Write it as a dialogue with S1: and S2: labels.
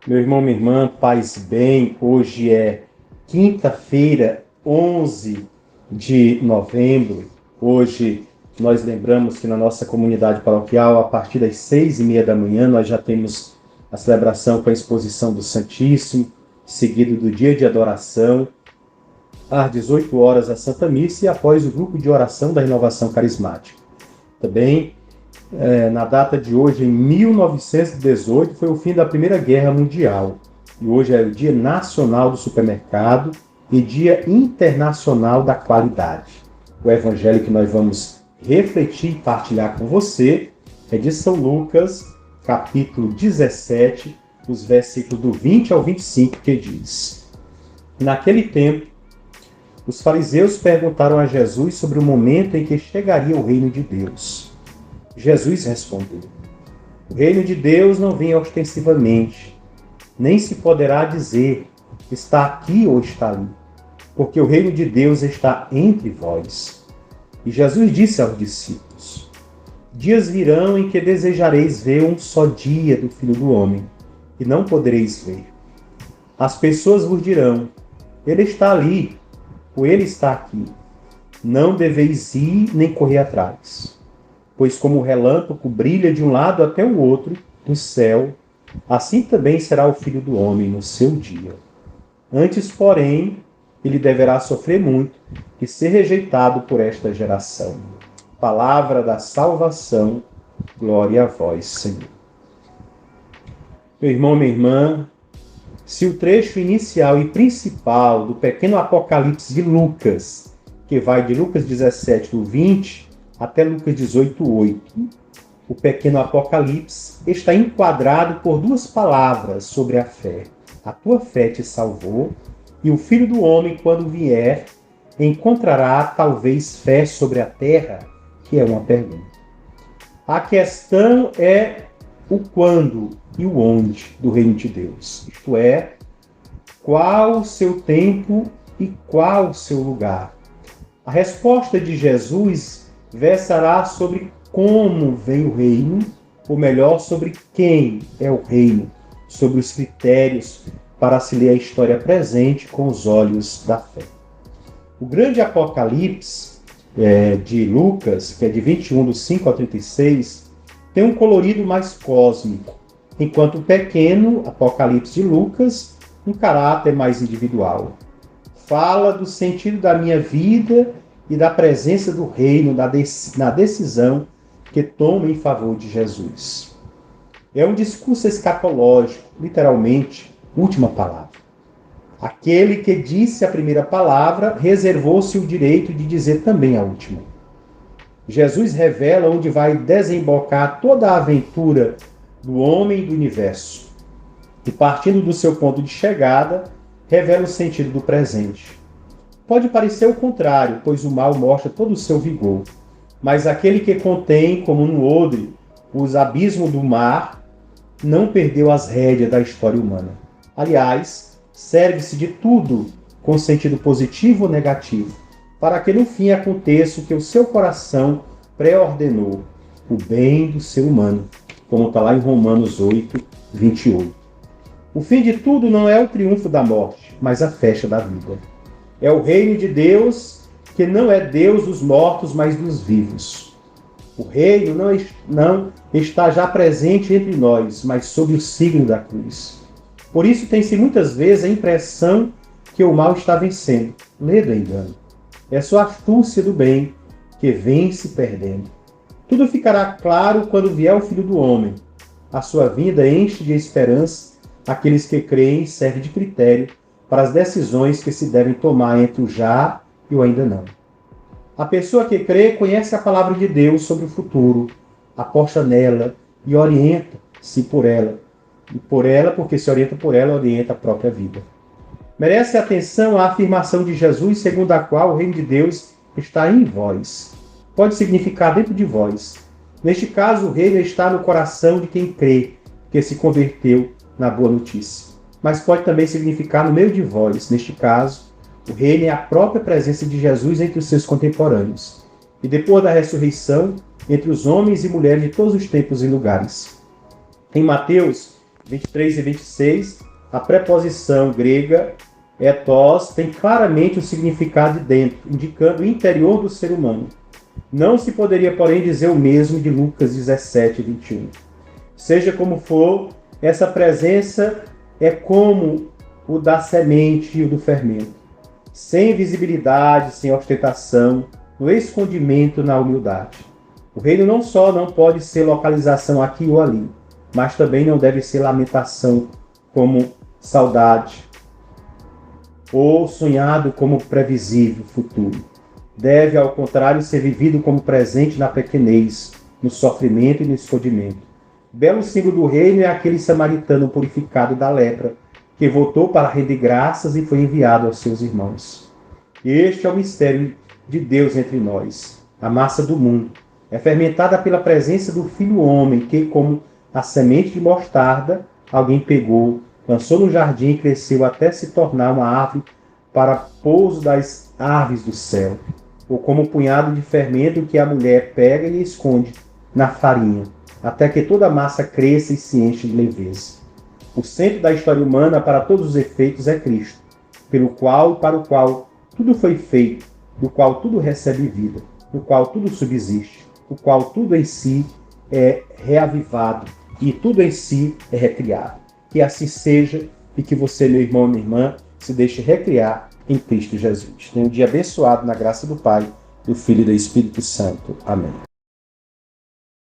S1: Meu irmão, minha irmã, paz e bem. Hoje é quinta-feira, 11 de novembro. Hoje nós lembramos que na nossa comunidade paroquial, a partir das 6h30 da manhã, nós já temos a celebração com a exposição do Santíssimo, seguido do dia de adoração, às 18 horas a Santa Missa e após o grupo de oração da Renovação Carismática. Também na data de hoje, em 1918, foi o fim da Primeira Guerra Mundial. E hoje é o Dia Nacional do Supermercado e Dia Internacional da Qualidade. O evangelho que nós vamos refletir e partilhar com você é de São Lucas, capítulo 17, os versículos do 20 ao 25, que diz: Naquele tempo, os fariseus perguntaram a Jesus sobre o momento em que chegaria o reino de Deus. Jesus respondeu: O reino de Deus não vem ostensivamente, nem se poderá dizer, está aqui ou está ali, porque o reino de Deus está entre vós. E Jesus disse aos discípulos: Dias virão em que desejareis ver um só dia do Filho do Homem, e não podereis ver. As pessoas vos dirão: Ele está ali, ou ele está aqui. Não deveis ir nem correr atrás. Pois como o relâmpago brilha de um lado até o outro do céu, assim também será o Filho do Homem no seu dia. Antes, porém, ele deverá sofrer muito e ser rejeitado por esta geração. Palavra da salvação, glória a vós, Senhor. Meu irmão, minha irmã, se o trecho inicial e principal do pequeno Apocalipse de Lucas, que vai de Lucas 17, do 20, até Lucas 18, 8. O pequeno Apocalipse está enquadrado por duas palavras sobre a fé. A tua fé te salvou, e o Filho do Homem, quando vier, encontrará talvez fé sobre a terra, que é uma pergunta. A questão é o quando e o onde do reino de Deus. Isto é, qual o seu tempo e qual o seu lugar. A resposta de Jesus versará sobre como vem o reino, ou melhor, sobre quem é o reino, sobre os critérios para se ler a história presente com os olhos da fé. O grande Apocalipse de Lucas, que é de 21, do 5 ao 36, tem um colorido mais cósmico, enquanto o pequeno Apocalipse de Lucas, um caráter mais individual. Fala do sentido da minha vida e da presença do reino na decisão que toma em favor de Jesus. É um discurso escatológico, literalmente, última palavra. Aquele que disse a primeira palavra reservou-se o direito de dizer também a última. Jesus revela onde vai desembocar toda a aventura do homem e do universo. E partindo do seu ponto de chegada, revela o sentido do presente. Pode parecer o contrário, pois o mal mostra todo o seu vigor. Mas aquele que contém, como no odre, os abismos do mar, não perdeu as rédeas da história humana. Aliás, serve-se de tudo com sentido positivo ou negativo, para que no fim aconteça o que o seu coração pré-ordenou, o bem do ser humano, como está lá em Romanos 8, 28. O fim de tudo não é o triunfo da morte, mas a festa da vida. É o reino de Deus, que não é Deus dos mortos, mas dos vivos. O reino não está já presente entre nós, mas sob o signo da cruz. Por isso tem-se muitas vezes a impressão que o mal está vencendo. Lê do engano. É só a astúcia do bem que vem se perdendo. Tudo ficará claro quando vier o Filho do Homem. A sua vinda enche de esperança aqueles que creem e serve de critério para as decisões que se devem tomar entre o já e o ainda não. A pessoa que crê conhece a palavra de Deus sobre o futuro, aposta nela e orienta-se por ela. E por ela, porque se orienta por ela, orienta a própria vida. Merece atenção a afirmação de Jesus, segundo a qual o reino de Deus está em vós. Pode significar dentro de vós. Neste caso, o reino está no coração de quem crê, que se converteu na boa notícia. Mas pode também significar no meio de vós. Neste caso, o reino é a própria presença de Jesus entre os seus contemporâneos. E depois da ressurreição, entre os homens e mulheres de todos os tempos e lugares. Em Mateus 23 e 26, a preposição grega ethos tem claramente o significado de dentro, indicando o interior do ser humano. Não se poderia, porém, dizer o mesmo de Lucas 17, 21. Seja como for, essa presença é como o da semente e o do fermento. Sem visibilidade, sem ostentação, no escondimento, na humildade. O reino não só não pode ser localização aqui ou ali, mas também não deve ser lamentação como saudade, ou sonhado como previsível futuro. Deve, ao contrário, ser vivido como presente na pequenez, no sofrimento e no escondimento. Belo símbolo do reino é aquele samaritano purificado da lepra, que voltou para render graças e foi enviado aos seus irmãos. Este é o mistério de Deus entre nós. A massa do mundo é fermentada pela presença do Filho-Homem, que, como a semente de mostarda, alguém pegou, lançou no jardim e cresceu até se tornar uma árvore para pouso das aves do céu, ou como um punhado de fermento que a mulher pega e esconde na farinha, até que toda a massa cresça e se enche de leveza. O centro da história humana, para todos os efeitos, é Cristo, pelo qual e para o qual tudo foi feito, do qual tudo recebe vida, do qual tudo subsiste, do qual tudo em si é reavivado e tudo em si é recriado. Que assim seja e que você, meu irmão e minha irmã, se deixe recriar em Cristo Jesus. Tenha um dia abençoado na graça do Pai, do Filho e do Espírito Santo. Amém.